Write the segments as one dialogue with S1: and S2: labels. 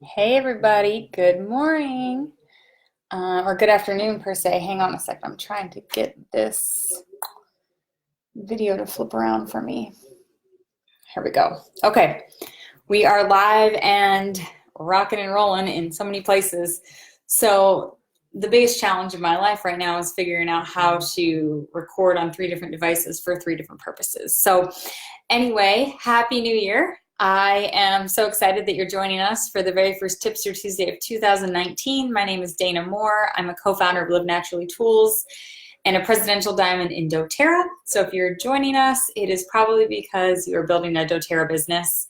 S1: Hey everybody, good morning, or good afternoon per se. Hang on a second, I'm trying to get this video to flip around for me. Here we go. Okay, we are live and rocking and rolling in so many places. So the biggest challenge of my life right now is figuring out how to record on three different devices for three different purposes. So anyway, Happy New Year. I am so excited that you're joining us for the very first Tipster Tuesday of 2019. My name is Dana Moore. I'm a co-founder of Live Naturally Tools and a presidential diamond in doTERRA. So if you're joining us, it is probably because you are building a doTERRA business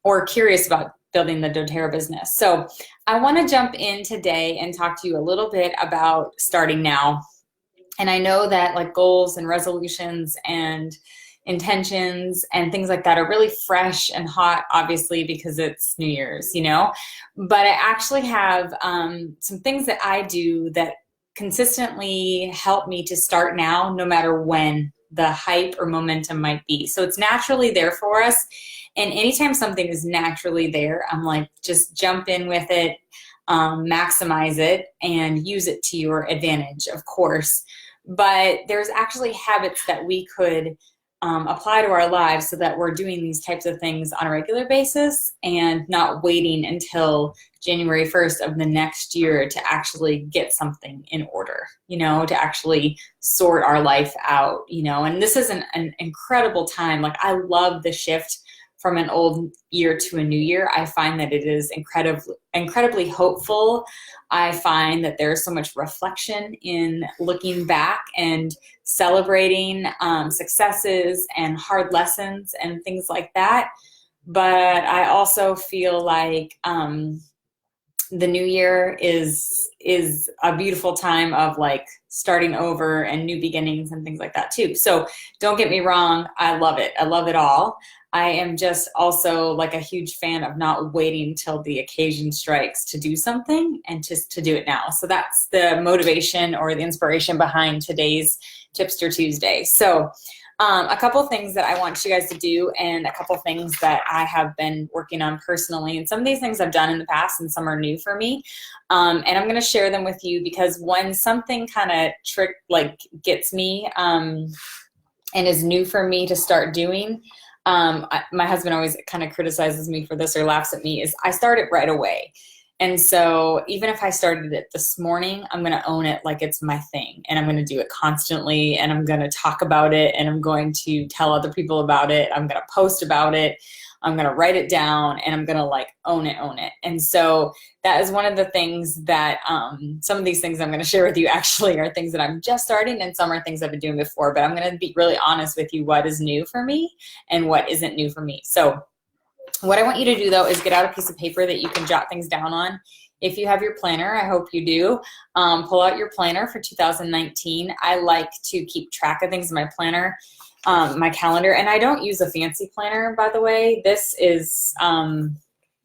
S1: or curious about building the doTERRA business. So I want to jump in today and talk to you a little bit about starting now. And I know that like goals and resolutions and intentions and things like that are really fresh and hot, obviously, because it's New Year's, But I actually have some things that I do that consistently help me to start now, no matter when the hype or momentum might be. So it's naturally there for us. And anytime something is naturally there, I'm like, just jump in with it, maximize it, and use it to your advantage, of course. But there's actually habits that we could apply to our lives so that we're doing these types of things on a regular basis and not waiting until January 1st of the next year to actually get something in order, to actually sort our life out, and this is an incredible time. Like, I love the shift from an old year to a new year. I find that it is incredibly hopeful. I find that there's so much reflection in looking back and celebrating successes and hard lessons and things like that. But I also feel like the new year is a beautiful time of like starting over and new beginnings and things like that too. So don't get me wrong, I love it. I love it all. I am just also like a huge fan of not waiting till the occasion strikes to do something and just to do it now. So that's the motivation or the inspiration behind today's Tipster Tuesday. So a couple things that I want you guys to do and a couple things that I have been working on personally. And some of these things I've done in the past and some are new for me. And I'm going to share them with you because when something kind of gets me and is new for me to start doing, my husband always kind of criticizes me for this or laughs at me, is I start it right away. And so even if I started it this morning, I'm going to own it like it's my thing. And I'm going to do it constantly. And I'm going to talk about it. And I'm going to tell other people about it. I'm going to post about it. I'm going to write it down. And I'm going to like own it. And so that is one of the things that some of these things I'm going to share with you actually are things that I'm just starting. And some are things I've been doing before. But I'm going to be really honest with you what is new for me and what isn't new for me. So what I want you to do, though, is get out a piece of paper that you can jot things down on. If you have your planner, I hope you do, pull out your planner for 2019. I like to keep track of things in my planner, my calendar, and I don't use a fancy planner, by the way. This is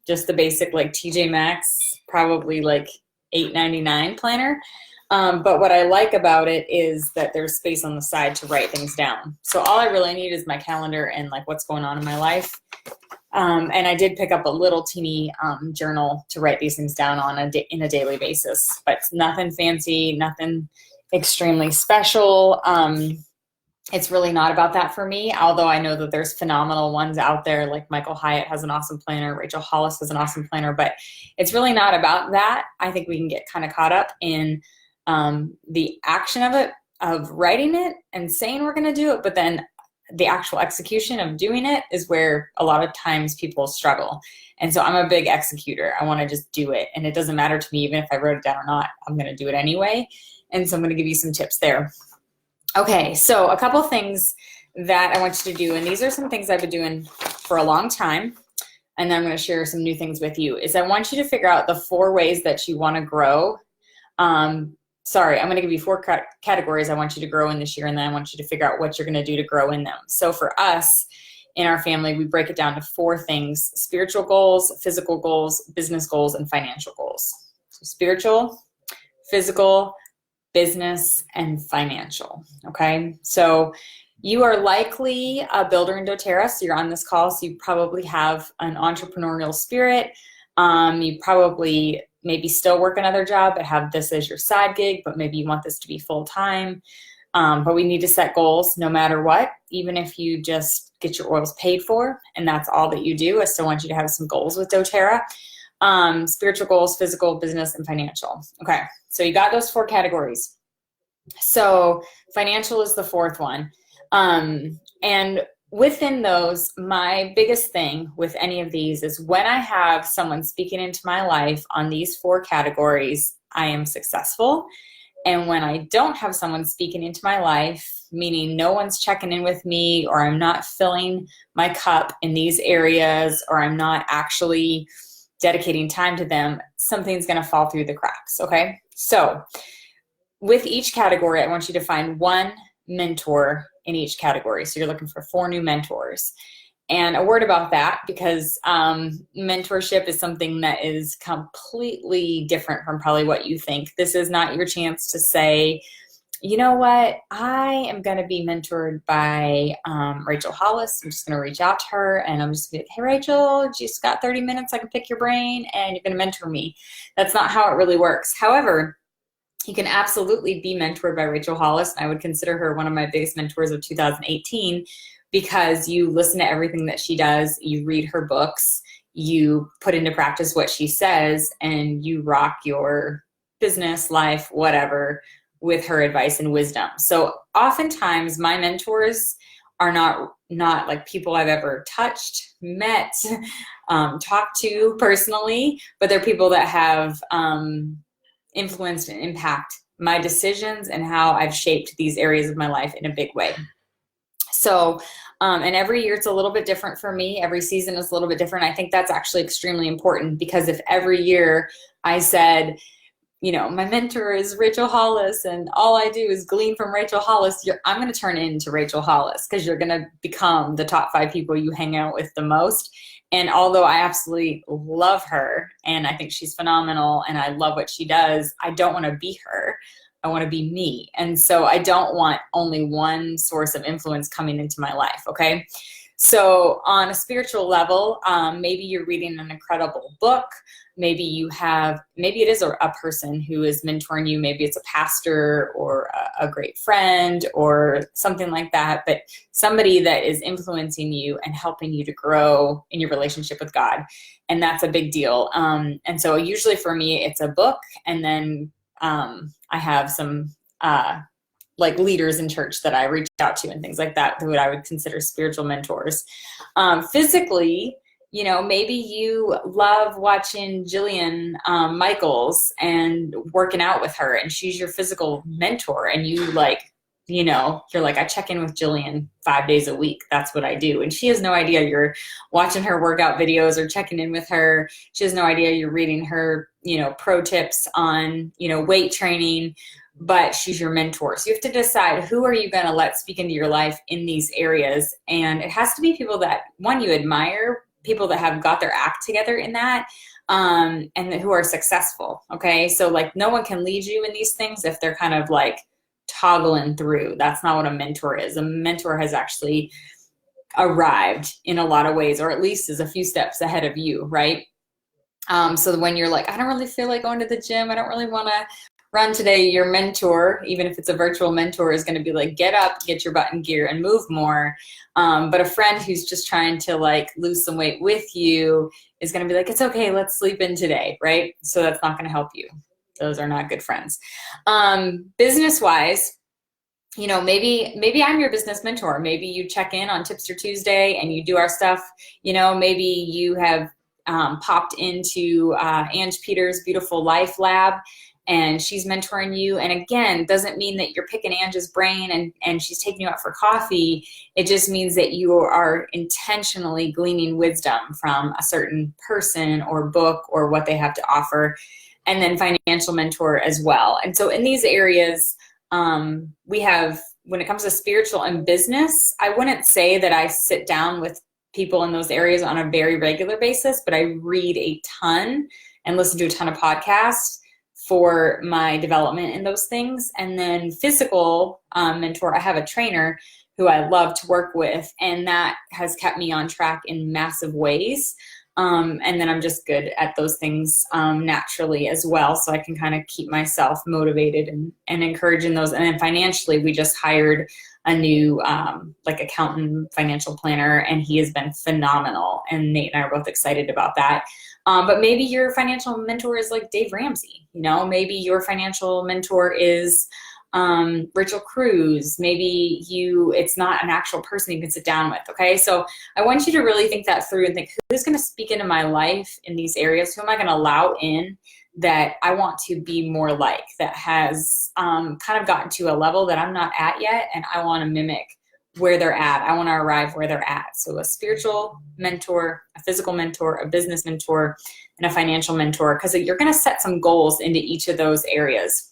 S1: just the basic, like, TJ Maxx, probably like $8.99 planner. But what I like about it is that there's space on the side to write things down. So all I really need is my calendar and like what's going on in my life. And I did pick up a little teeny journal to write these things down on in a daily basis, but it's nothing fancy, nothing extremely special. It's really not about that for me, although I know that there's phenomenal ones out there, like Michael Hyatt has an awesome planner, Rachel Hollis has an awesome planner, but it's really not about that. I think we can get kind of caught up in the action of it, of writing it and saying we're going to do it, but then the actual execution of doing it is where a lot of times people struggle. And so I'm a big executor. I want to just do it. And it doesn't matter to me, even if I wrote it down or not, I'm going to do it anyway. And so I'm going to give you some tips there. Okay, so a couple things that I want you to do, and these are some things I've been doing for a long time, and then I'm going to share some new things with you, is I want you to figure out the 4 ways that you want to grow. I'm going to give you 4 categories I want you to grow in this year, and then I want you to figure out what you're going to do to grow in them. So for us, in our family, we break it down to 4 things: spiritual goals, physical goals, business goals, and financial goals. So spiritual, physical, business, and financial. Okay, so you are likely a builder in doTERRA, so you're on this call, so you probably have an entrepreneurial spirit. You probably maybe still work another job, but have this as your side gig, but maybe you want this to be full time. But we need to set goals no matter what, even if you just get your oils paid for and that's all that you do. I still want you to have some goals with doTERRA. Spiritual goals, physical, business, and financial. Okay, so you got those 4 categories. So financial is the 4th one. And within those, my biggest thing with any of these is when I have someone speaking into my life on these 4 categories, I am successful. And when I don't have someone speaking into my life, meaning no one's checking in with me, or I'm not filling my cup in these areas, or I'm not actually dedicating time to them, something's going to fall through the cracks. Okay. So with each category, I want you to find one mentor in each category. So you're looking for 4 new mentors. And a word about that, because mentorship is something that is completely different from probably what you think. This is not your chance to say, you know what, I am going to be mentored by Rachel Hollis. I'm just going to reach out to her and I'm just going to be like, hey, Rachel, just got 30 minutes. I can pick your brain and you're going to mentor me. That's not how it really works. However, you can absolutely be mentored by Rachel Hollis. I would consider her one of my biggest mentors of 2018 because you listen to everything that she does, you read her books, you put into practice what she says, and you rock your business, life, whatever, with her advice and wisdom. So oftentimes my mentors are not like people I've ever touched, met, talked to personally, but they're people that have influenced and impact my decisions and how I've shaped these areas of my life in a big way. So, and every year it's a little bit different for me. Every season is a little bit different. I think that's actually extremely important, because if every year I said, you know, my mentor is Rachel Hollis and all I do is glean from Rachel Hollis, I'm going to turn into Rachel Hollis, because you're going to become the top 5 people you hang out with the most. And although I absolutely love her and I think she's phenomenal and I love what she does, I don't want to be her. I want to be me. And so I don't want only one source of influence coming into my life. Okay. So on a spiritual level, maybe you're reading an incredible book. Maybe it is a person who is mentoring you. Maybe it's a pastor or a great friend or something like that, but somebody that is influencing you and helping you to grow in your relationship with God. And that's a big deal. And so usually for me, it's a book. And then I have some like leaders in church that I reach out to and things like that, who I would consider spiritual mentors. Physically, you know, maybe you love watching Jillian Michaels and working out with her, and she's your physical mentor, and you like, you know, you're like, I check in with Jillian 5 days a week. That's what I do. And she has no idea you're watching her workout videos or checking in with her. She has no idea you're reading her, you know, pro tips on, you know, weight training, but she's your mentor. So you have to decide, who are you going to let speak into your life in these areas? And it has to be people that, one, you admire, people that have got their act together in that, and who are successful. Okay. So like, no one can lead you in these things if they're kind of like toggling through. That's not what a mentor is. A mentor has actually arrived in a lot of ways, or at least is a few steps ahead of you. Right. So when you're like, I don't really feel like going to the gym, I don't really want to run today, your mentor, even if it's a virtual mentor, is going to be like, get up, get your butt in gear and move more. But a friend who's just trying to like lose some weight with you is going to be like, it's okay, let's sleep in today, right? So that's not going to help you. Those are not good friends. Business wise, you know, maybe I'm your business mentor. Maybe you check in on Tipster Tuesday and you do our stuff. You know, maybe you have popped into Ange Peters' Beautiful Life Lab, and she's mentoring you. And again, doesn't mean that you're picking Ange's brain and she's taking you out for coffee. It just means that you are intentionally gleaning wisdom from a certain person or book or what they have to offer. And then financial mentor as well. And so in these areas, we have, when it comes to spiritual and business, I wouldn't say that I sit down with people in those areas on a very regular basis, but I read a ton and listen to a ton of podcasts for my development in those things. And then physical mentor, I have a trainer who I love to work with, and that has kept me on track in massive ways. And then I'm just good at those things naturally as well. So I can kind of keep myself motivated and encouraging those. And then financially, we just hired a new like accountant, financial planner, and he has been phenomenal. And Nate and I are both excited about that. But maybe your financial mentor is like Dave Ramsey, you know, maybe your financial mentor is Rachel Cruz. Maybe it's not an actual person you can sit down with. Okay. So I want you to really think that through and think, who's going to speak into my life in these areas? Who am I going to allow in that I want to be more like, that has kind of gotten to a level that I'm not at yet, and I want to mimic where they're at. I want to arrive where they're at. So a spiritual mentor, a physical mentor, a business mentor, and a financial mentor, because you're going to set some goals into each of those areas.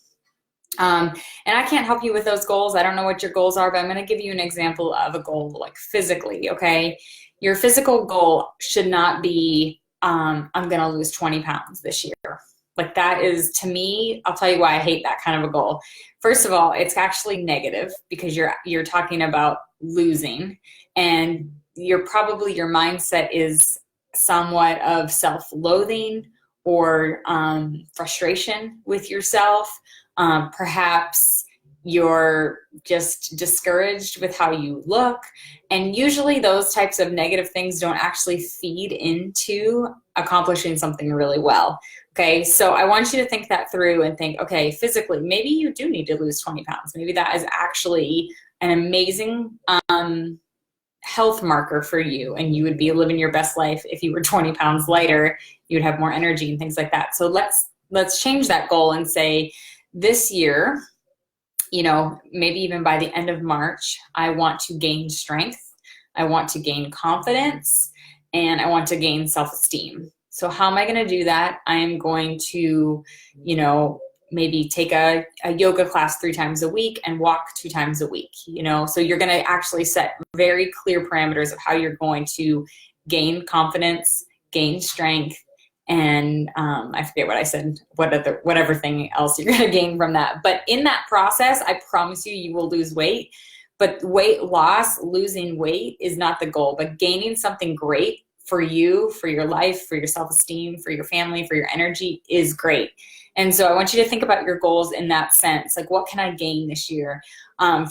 S1: And I can't help you with those goals. I don't know what your goals are, but I'm going to give you an example of a goal, like physically, okay? Your physical goal should not be, I'm going to lose 20 pounds this year. Like that is, to me, I'll tell you why I hate that kind of a goal. First of all, it's actually negative because you're talking about losing, and your mindset is somewhat of self-loathing or frustration with yourself. Perhaps you're just discouraged with how you look. And usually those types of negative things don't actually feed into accomplishing something really well. Okay, so I want you to think that through and think, okay, physically, maybe you do need to lose 20 pounds. Maybe that is actually an amazing health marker for you, and you would be living your best life if you were 20 pounds lighter. You would have more energy and things like that. So let's change that goal and say, this year, you know, maybe even by the end of March, I want to gain strength, I want to gain confidence, and I want to gain self-esteem. So how am I going to do that? I am going to, you know, maybe take a yoga class 3 times a week and walk 2 times a week, you know. So you're going to actually set very clear parameters of how you're going to gain confidence, gain strength, and I forget what I said, whatever thing else you're going to gain from that. But in that process, I promise you will lose weight. But weight loss, losing weight is not the goal, but gaining something great for you, for your life, for your self-esteem, for your family, for your energy is great. And so I want you to think about your goals in that sense. Like, what can I gain this year?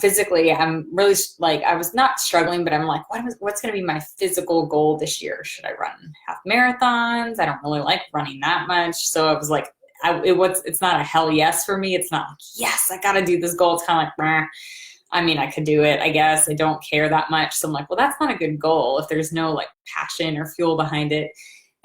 S1: Physically, I'm really like, I was not struggling, but I'm like, what's going to be my physical goal this year? Should I run half marathons? I don't really like running that much. So I was like, it's not a hell yes for me. It's not like, yes, I got to do this goal. It's kind of like, meh. I mean, I could do it, I guess. I don't care that much. So I'm like, well, that's not a good goal if there's no like passion or fuel behind it.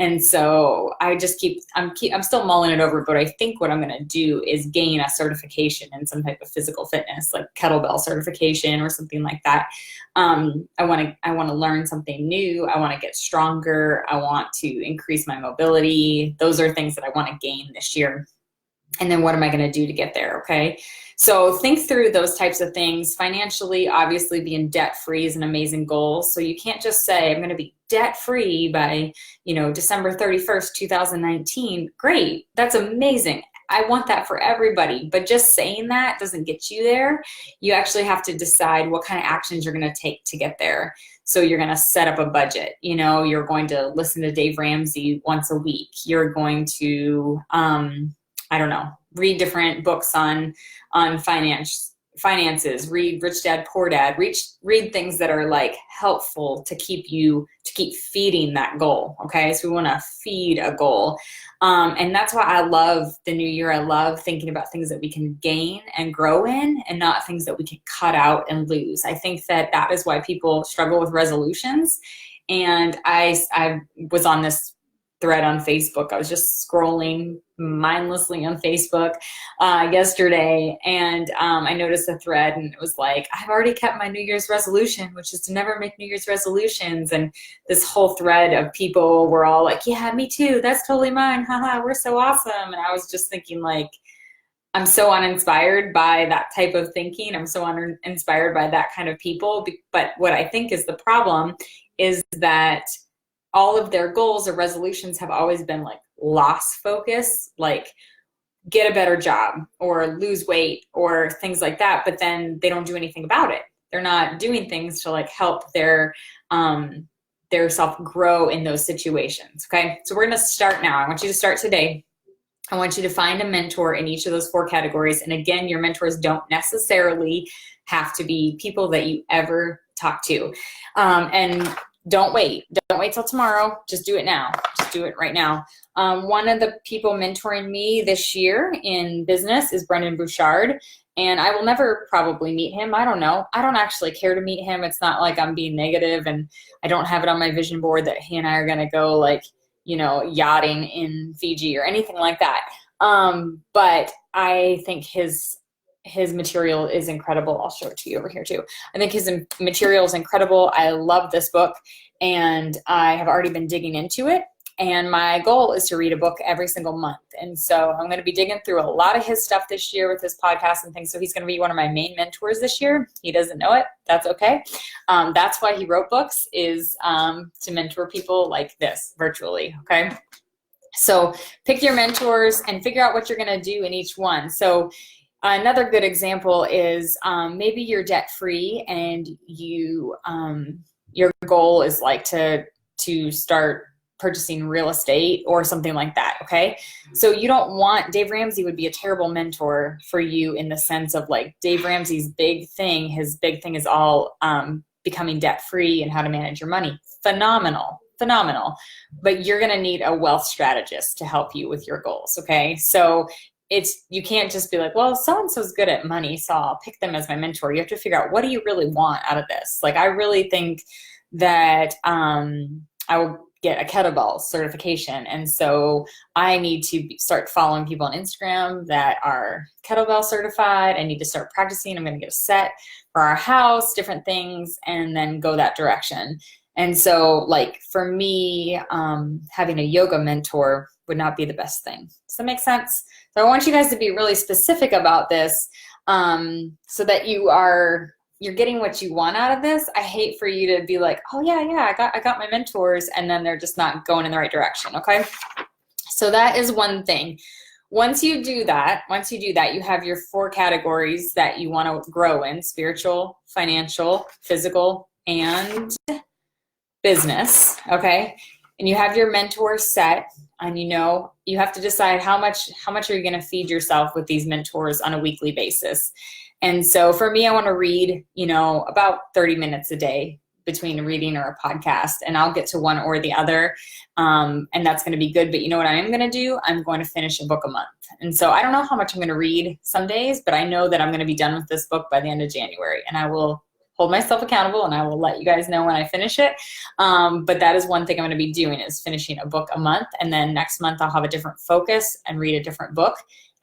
S1: And so I just I'm still mulling it over, but I think what I'm going to do is gain a certification in some type of physical fitness, like kettlebell certification or something like that. I want to learn something new. I want to get stronger. I want to increase my mobility. Those are things that I want to gain this year. And then what am I going to do to get there? Okay. So think through those types of things. Financially, obviously being debt-free is an amazing goal. So you can't just say, I'm going to be debt-free by, you know, December 31st, 2019. Great. That's amazing. I want that for everybody. But just saying that doesn't get you there. You actually have to decide what kind of actions you're going to take to get there. So you're going to set up a budget. You know, you're going to listen to Dave Ramsey once a week. You're going to, I don't know, read different books on finances, read Rich Dad, Poor Dad, read things that are like helpful to keep feeding that goal. Okay. So we want to feed a goal. And that's why I love the new year. I love thinking about things that we can gain and grow in, and not things that we can cut out and lose. I think that is why people struggle with resolutions. And I was on this thread on Facebook. I was just scrolling mindlessly on Facebook yesterday, and I noticed a thread, and it was like, I've already kept my New Year's resolution, which is to never make New Year's resolutions. And this whole thread of people were all like, yeah, me too. That's totally mine. Haha, we're so awesome. And I was just thinking, like, I'm so uninspired by that type of thinking. I'm so uninspired by that kind of people. But what I think is the problem is that all of their goals or resolutions have always been like loss focus, like get a better job or lose weight or things like that. But then they don't do anything about it. They're not doing things to like help their their self grow in those situations. Okay, so we're going to start now. I want you to start today. I want you to find a mentor in each of those 4 categories. And again, your mentors don't necessarily have to be people that you ever talk to. And don't wait. Don't wait till tomorrow. Just do it now. Just do it right now. One of the people mentoring me this year in business is Brendon Burchard. And I will never probably meet him. I don't know. I don't actually care to meet him. It's not like I'm being negative, and I don't have it on my vision board that he and I are going to go like, you know, yachting in Fiji or anything like that. But I think his material is incredible. I'll show it to you over here too. I think his material is incredible. I love this book, and I have already been digging into it. And my goal is to read a book every single month. And so I'm going to be digging through a lot of his stuff this year with his podcast and things. So he's going to be one of my main mentors this year. He doesn't know it. That's okay. That's why he wrote books, is to mentor people like this virtually. Okay. So pick your mentors and figure out what you're going to do in each one. So another good example is maybe you're debt free and you your goal is like to start purchasing real estate or something like that. Okay. So you don't want, Dave Ramsey would be a terrible mentor for you in the sense of like Dave Ramsey's big thing. His big thing is all becoming debt free and how to manage your money. Phenomenal. But you're going to need a wealth strategist to help you with your goals. Okay. So you can't just be like, well, so-and-so's good at money, so I'll pick them as my mentor. You have to figure out, what do you really want out of this? Like, I really think that I will get a kettlebell certification. And so I need to start following people on Instagram that are kettlebell certified. I need to start practicing. I'm going to get a set for our house, different things, and then go that direction. And so like for me, having a yoga mentor would not be the best thing. Does that make sense? So I want you guys to be really specific about this, so that you're getting what you want out of this. I hate for you to be like, oh yeah, I got my mentors, and then they're just not going in the right direction. Okay. So that is one thing. Once you do that, you have your 4 categories that you want to grow in: spiritual, financial, physical, and business. Okay. And you have your mentor set, and you have to decide how much are you going to feed yourself with these mentors on a weekly basis. And so for me, I want to read, about 30 minutes a day between a reading or a podcast, and I'll get to one or the other. And that's going to be good. But you know what I am going to do? I'm going to finish a book a month. And so I don't know how much I'm going to read some days, but I know that I'm going to be done with this book by the end of January, and I will hold myself accountable, and I will let you guys know when I finish it. But that is one thing I'm going to be doing, is finishing a book a month. And then next month I'll have a different focus and read a different book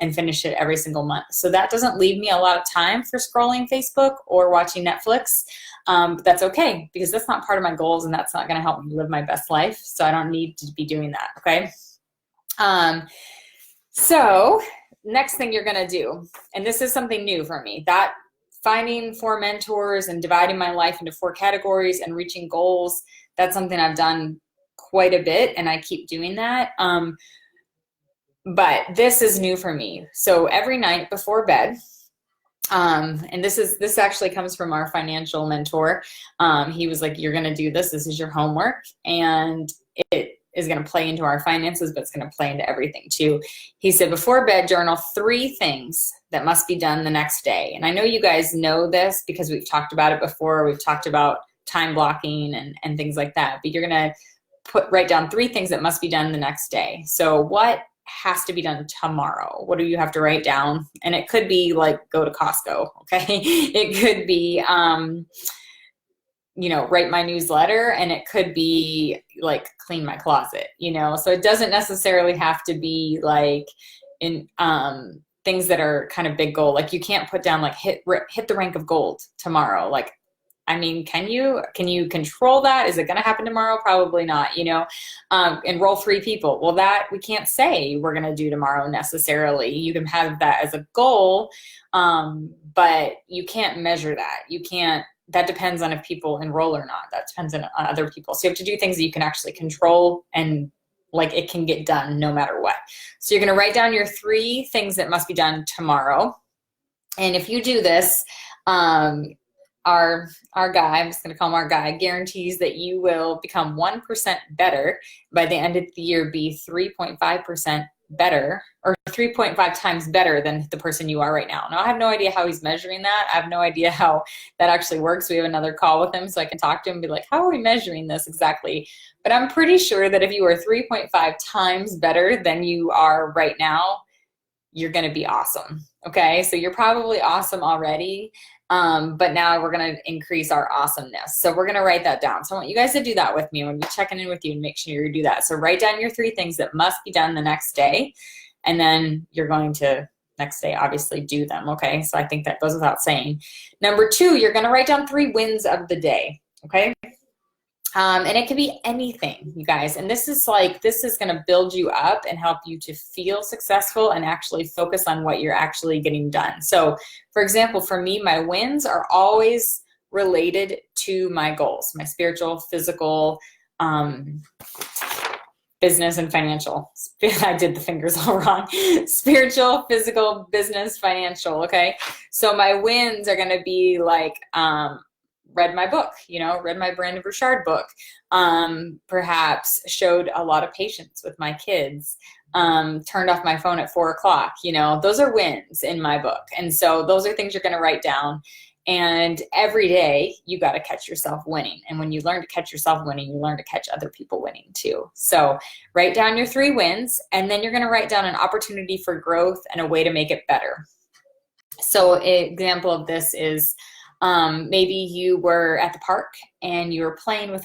S1: and finish it every single month. So that doesn't leave me a lot of time for scrolling Facebook or watching Netflix. But that's okay, because that's not part of my goals, and that's not going to help me live my best life. So I don't need to be doing that. Okay. So next thing you're going to do, and this is something new for me, that finding 4 mentors and dividing my life into 4 categories and reaching goals, that's something I've done quite a bit, and I keep doing that. But this is new for me. So every night before bed, and this actually comes from our financial mentor. He was like, you're going to do this. This is your homework, and it is going to play into our finances, but it's going to play into everything too. He said, before bed, journal 3 things that must be done the next day. And I know you guys know this because we've talked about it before. We've talked about time blocking and things like that, but you're going to write down 3 things that must be done the next day. So what has to be done tomorrow? What do you have to write down? And it could be like, go to Costco. Okay. It could be, write my newsletter, and it could be like clean my closet, so it doesn't necessarily have to be like in, things that are kind of big goal. Like you can't put down like hit the rank of gold tomorrow. Like, I mean, can you control that? Is it going to happen tomorrow? Probably not, enroll 3 people. Well, that we can't say we're going to do tomorrow necessarily. You can have that as a goal, but you can't measure that. That depends on if people enroll or not. That depends on other people. So you have to do things that you can actually control, and like it can get done no matter what. So you're going to write down your 3 things that must be done tomorrow. And if you do this, our guy, I'm just going to call him our guy, guarantees that you will become 1% better by the end of the year, be 3.5% better, or 3.5 times better than the person you are right now. Now, I have no idea how he's measuring that. I have no idea how that actually works. We have another call with him so I can talk to him and be like, how are we measuring this exactly? But I'm pretty sure that if you are 3.5 times better than you are right now, you're going to be awesome. Okay. So you're probably awesome already. But now we're going to increase our awesomeness. So we're going to write that down. So I want you guys to do that with me. I'm going to be checking in with you and make sure you do that. So write down your 3 things that must be done the next day. And then you're going to next day, obviously do them. Okay. So I think that goes without saying. Number 2, you're going to write down 3 wins of the day. Okay. And it can be anything, you guys. And this is going to build you up and help you to feel successful and actually focus on what you're actually getting done. So for example, for me, my wins are always related to my goals, my spiritual, physical, business, and financial. I did the fingers all wrong. Spiritual, physical, business, financial. Okay. So my wins are going to be like, read my book, read my Brandon Burchard book, perhaps showed a lot of patience with my kids, turned off my phone at 4:00, those are wins in my book. And so those are things you're going to write down. And every day you got to catch yourself winning. And when you learn to catch yourself winning, you learn to catch other people winning too. So write down your 3 wins, and then you're going to write down an opportunity for growth and a way to make it better. So an example of this is, maybe you were at the park and you were playing with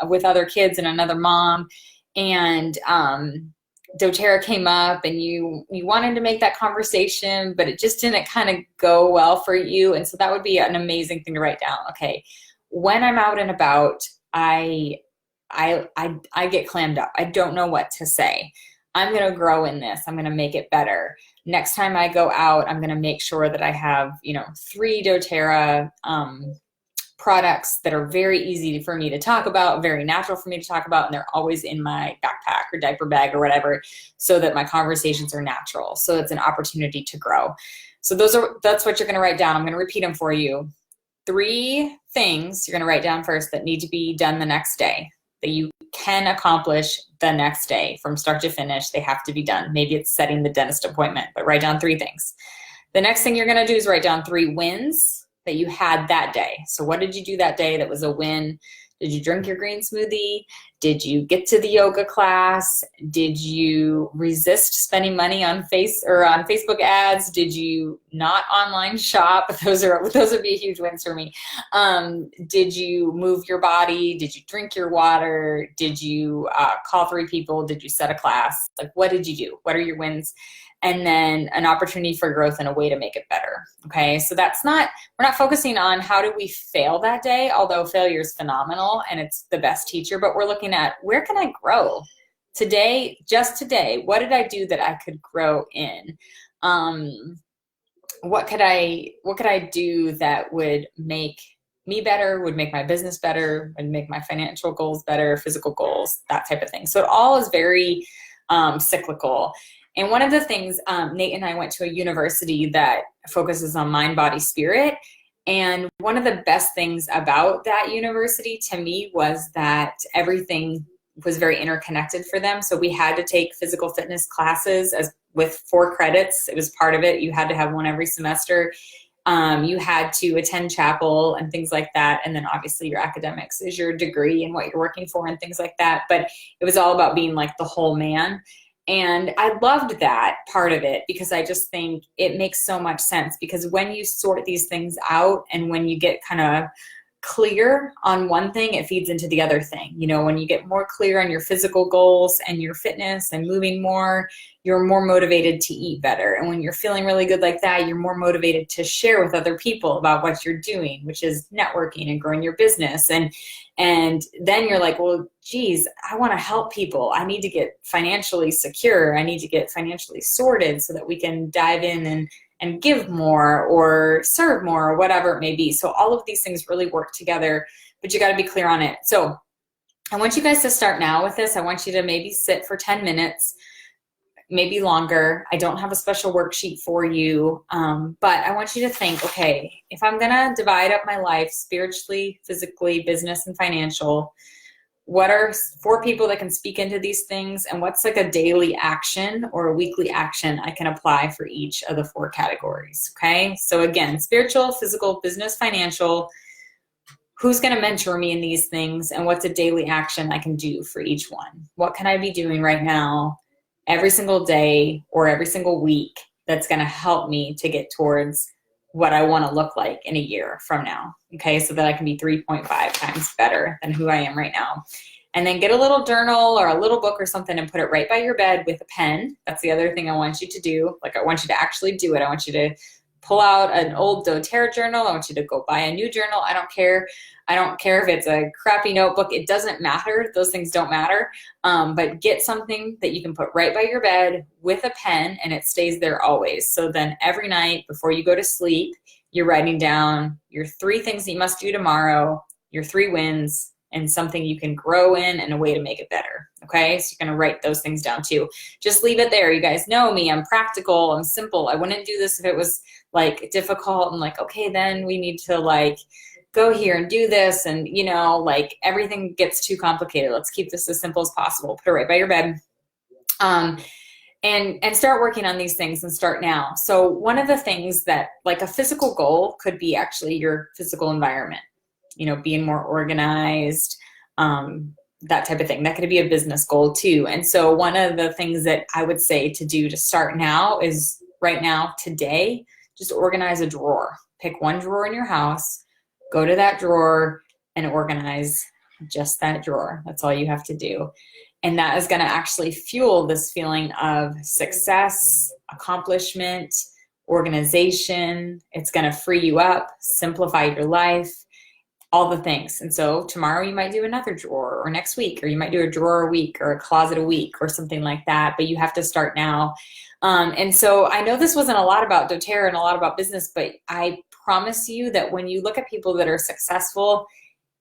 S1: with other kids and another mom, and doTERRA came up and you wanted to make that conversation, but it just didn't kind of go well for you. And so that would be an amazing thing to write down. Okay, when I'm out and about, I get clammed up. I don't know what to say. I'm going to grow in this. I'm going to make it better. Next time I go out, I'm going to make sure that I have, 3 doTERRA products that are very easy for me to talk about, very natural for me to talk about, and they're always in my backpack or diaper bag or whatever, so that my conversations are natural. So it's an opportunity to grow. So that's what you're going to write down. I'm going to repeat them for you. 3 things you're going to write down first that need to be done the next day, that you can accomplish the next day from start to finish. They have to be done. Maybe it's setting the dentist appointment, but write down 3 things. The next thing you're going to do is write down 3 wins that you had that day. So what did you do that day that was a win? Did you drink your green smoothie? Did you get to the yoga class? Did you resist spending money on Facebook ads? Did you not online shop? Those would be huge wins for me. Did you move your body? Did you drink your water? Did you call 3 people? Did you set a class? Like, what did you do? What are your wins? And then an opportunity for growth and a way to make it better. Okay, so we're not focusing on how do we fail that day, although failure is phenomenal and it's the best teacher, but we're looking at where can I grow today, just today? What did I do that I could grow in? What could I do that would make me better, would make my business better, would make my financial goals better, physical goals, that type of thing. So it all is very cyclical. And one of the things, Nate and I went to a university that focuses on mind, body, spirit. And one of the best things about that university to me was that everything was very interconnected for them. So we had to take physical fitness classes with 4 credits. It was part of it. You had to have one every semester. You had to attend chapel and things like that. And then obviously your academics is your degree and what you're working for and things like that. But it was all about being like the whole man. And I loved that part of it because I just think it makes so much sense, because when you sort these things out and when you get kind of clear on one thing, it feeds into the other thing. When you get more clear on your physical goals and your fitness and moving more, you're more motivated to eat better. And when you're feeling really good like that, you're more motivated to share with other people about what you're doing, which is networking and growing your business. And then you're like, well, geez, I want to help people. I need to get financially secure. I need to get financially sorted so that we can dive in and give more or serve more or whatever it may be. So all of these things really work together, but you got to be clear on it. So I want you guys to start now with this. I want you to maybe sit for 10 minutes, maybe longer. I don't have a special worksheet for you, but I want you to think, okay, if I'm going to divide up my life spiritually, physically, business, and financial, what are 4 people that can speak into these things, and what's like a daily action or a weekly action I can apply for each of the 4 categories, okay? So again, spiritual, physical, business, financial, who's going to mentor me in these things, and what's a daily action I can do for each one? What can I be doing right now every single day or every single week that's going to help me to get towards what I want to look like in a year from now, okay? So that I can be 3.5 times better than who I am right now. And then get a little journal or a little book or something and put it right by your bed with a pen. That's the other thing I want you to do. Like, I want you to actually do it. I want you to pull out an old doTERRA journal. I want you to go buy a new journal. I don't care. I don't care if it's a crappy notebook. It doesn't matter. Those things don't matter. But get something that you can put right by your bed with a pen, and it stays there always. So then every night before you go to sleep, you're writing down your 3 things that you must do tomorrow, your 3 wins, and something you can grow in and a way to make it better. Okay, so you're going to write those things down too. Just leave it there. You guys know me. I'm practical. I'm simple. I wouldn't do this if it was like difficult and like, okay, then we need to like go here and do this. And, you know, like everything gets too complicated. Let's keep this as simple as possible. Put it right by your bed. And start working on these things and start now. So one of the things that like a physical goal could be actually your physical environment, you know, being more organized, that type of thing. That could be a business goal too. And so one of the things that I would say to do to start now is right now, today, just organize a drawer. Pick one drawer in your house, go to that drawer and organize just that drawer. That's all you have to do. And that is going to actually fuel this feeling of success, accomplishment, organization. It's going to free you up, simplify your life, all the things. And so tomorrow you might do another drawer, or next week, or you might do a drawer a week or a closet a week or something like that. But you have to start now. And so I know this wasn't a lot about doTERRA and a lot about business, but I promise you that when you look at people that are successful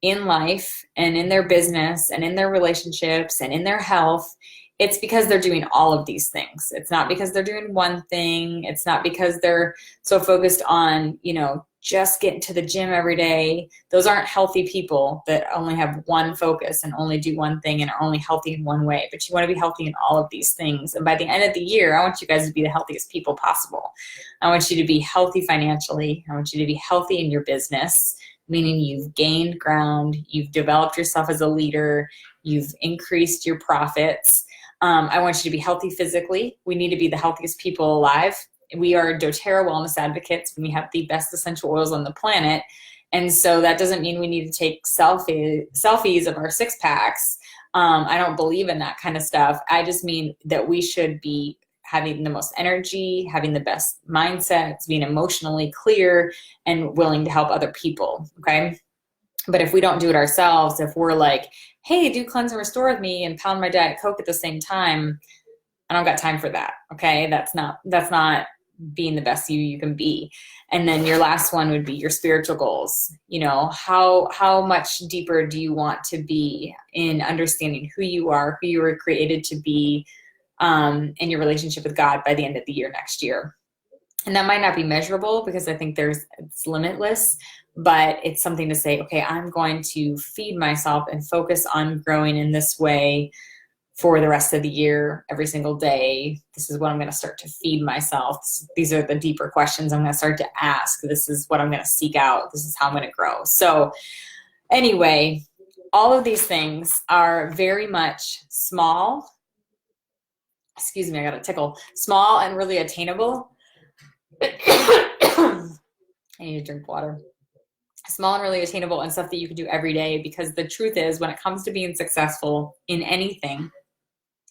S1: in life and in their business and in their relationships and in their health, it's because they're doing all of these things. It's not because they're doing one thing. It's not because they're so focused on, you know, just getting to the gym every day. Those aren't healthy people that only have one focus and only do one thing and are only healthy in one way. But you want to be healthy in all of these things. And by the end of the year, I want you guys to be the healthiest people possible. I want you to be healthy financially. I want you to be healthy in your business, meaning you've gained ground, you've developed yourself as a leader, you've increased your profits. I want you to be healthy physically. We need to be the healthiest people alive. We are doTERRA wellness advocates. We have the best essential oils on the planet. And so that doesn't mean we need to take selfies of our 6-packs. I don't believe in that kind of stuff. I just mean that we should be having the most energy, having the best mindsets, being emotionally clear and willing to help other people, okay? But if we don't do it ourselves, if we're like, hey, do cleanse and restore with me and pound my Diet Coke at the same time, I don't got time for that, okay? That's not being the best you can be. And then your last one would be your spiritual goals. You know, how much deeper do you want to be in understanding who you are, who you were created to be, in your relationship with God by the end of the year next year? And that might not be measurable because I think it's limitless, but it's something to say, okay, I'm going to feed myself and focus on growing in this way for the rest of the year, every single day. This is what I'm going to start to feed myself. These are the deeper questions I'm going to start to ask. This is what I'm going to seek out. This is how I'm going to grow. So anyway, all of these things are very much small. Excuse me, I got a tickle. Small and really attainable. I need to drink water. Small and really attainable and stuff that you can do every day, because the truth is, when it comes to being successful in anything,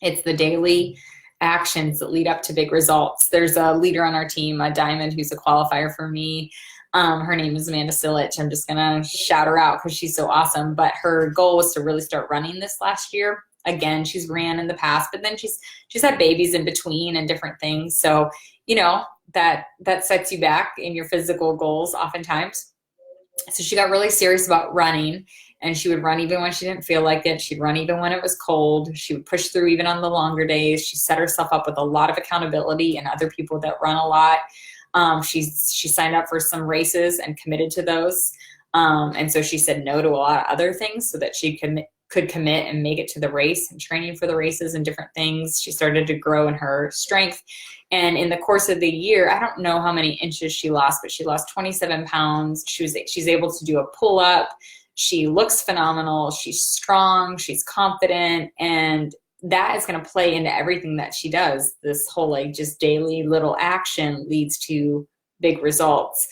S1: it's the daily actions that lead up to big results. There's a leader on our team, a diamond, who's a qualifier for me. Her name is Amanda Silich. I'm just going to shout her out because she's so awesome. But her goal was to really start running this last year. Again, she's ran in the past, but then she's had babies in between and different things. So, you know, that sets you back in your physical goals oftentimes. So she got really serious about running, and she would run even when she didn't feel like it. She'd run even when it was cold. She would push through even on the longer days. She set herself up with a lot of accountability and other people that run a lot. She signed up for some races and committed to those. And so she said no to a lot of other things so that she could commit and make it to the race, and training for the races and different things. She started to grow in her strength. And in the course of the year, I don't know how many inches she lost, but she lost 27 pounds. She's able to do a pull-up. She looks phenomenal. She's strong. She's confident. And that is going to play into everything that she does. This whole like just daily little action leads to big results.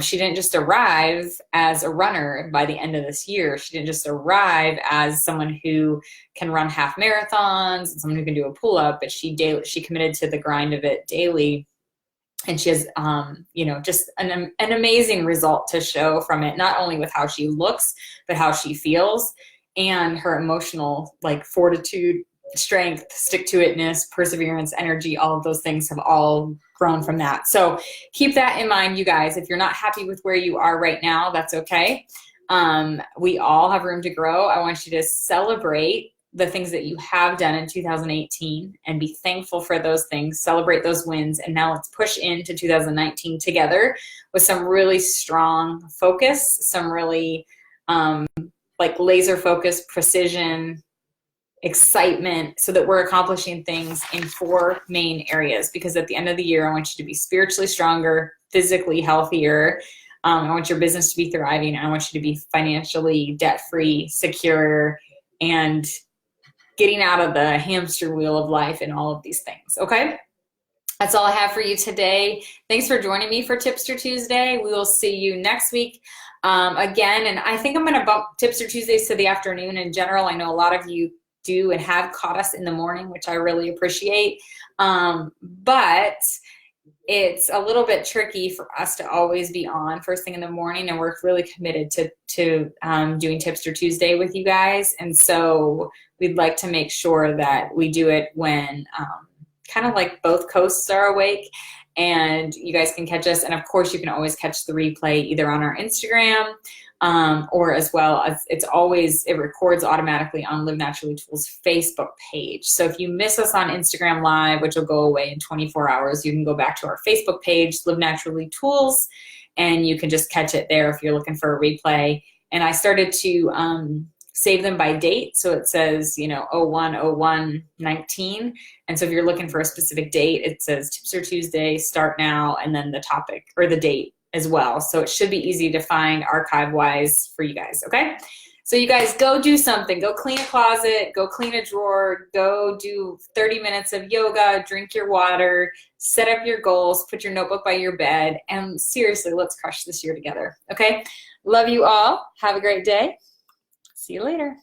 S1: She didn't just arrive as a runner by the end of this year. She didn't just arrive as someone who can run half marathons and someone who can do a pull-up, but she committed to the grind of it daily. And she has, just an amazing result to show from it, not only with how she looks, but how she feels, and her emotional like fortitude, strength, stick-to-itness, perseverance, energy. All of those things have all grown from that. So keep that in mind, you guys. If you're not happy with where you are right now, that's okay. We all have room to grow. I want you to celebrate the things that you have done in 2018 and be thankful for those things, celebrate those wins. And now let's push into 2019 together with some really strong focus, some really like laser focused precision, excitement, so that we're accomplishing things in 4 main areas. Because at the end of the year, I want you to be spiritually stronger, physically healthier. I want your business to be thriving. I want you to be financially debt-free, secure, and getting out of the hamster wheel of life and all of these things. Okay? That's all I have for you today. Thanks for joining me for Tipster Tuesday. We will see you next week again. And I think I'm going to bump Tipster Tuesdays to the afternoon in general. I know a lot of you do and have caught us in the morning, which I really appreciate. But it's a little bit tricky for us to always be on first thing in the morning, and we're really committed to doing Tipster Tuesday with you guys. And so we'd like to make sure that we do it when kind of like both coasts are awake, and you guys can catch us. And of course, you can always catch the replay either on our Instagram or as well as it records automatically on Live Naturally Tools Facebook page. So if you miss us on Instagram Live, which will go away in 24 hours, you can go back to our Facebook page, Live Naturally Tools, and you can just catch it there if you're looking for a replay. And I started to save them by date. So it says, 01/01/19. And so if you're looking for a specific date, it says Tipster Tuesday, start now, and then the topic or the date as well. So it should be easy to find archive-wise for you guys, okay? So you guys go do something. Go clean a closet, go clean a drawer, go do 30 minutes of yoga, drink your water, set up your goals, put your notebook by your bed, and seriously, let's crush this year together, okay? Love you all. Have a great day. See you later.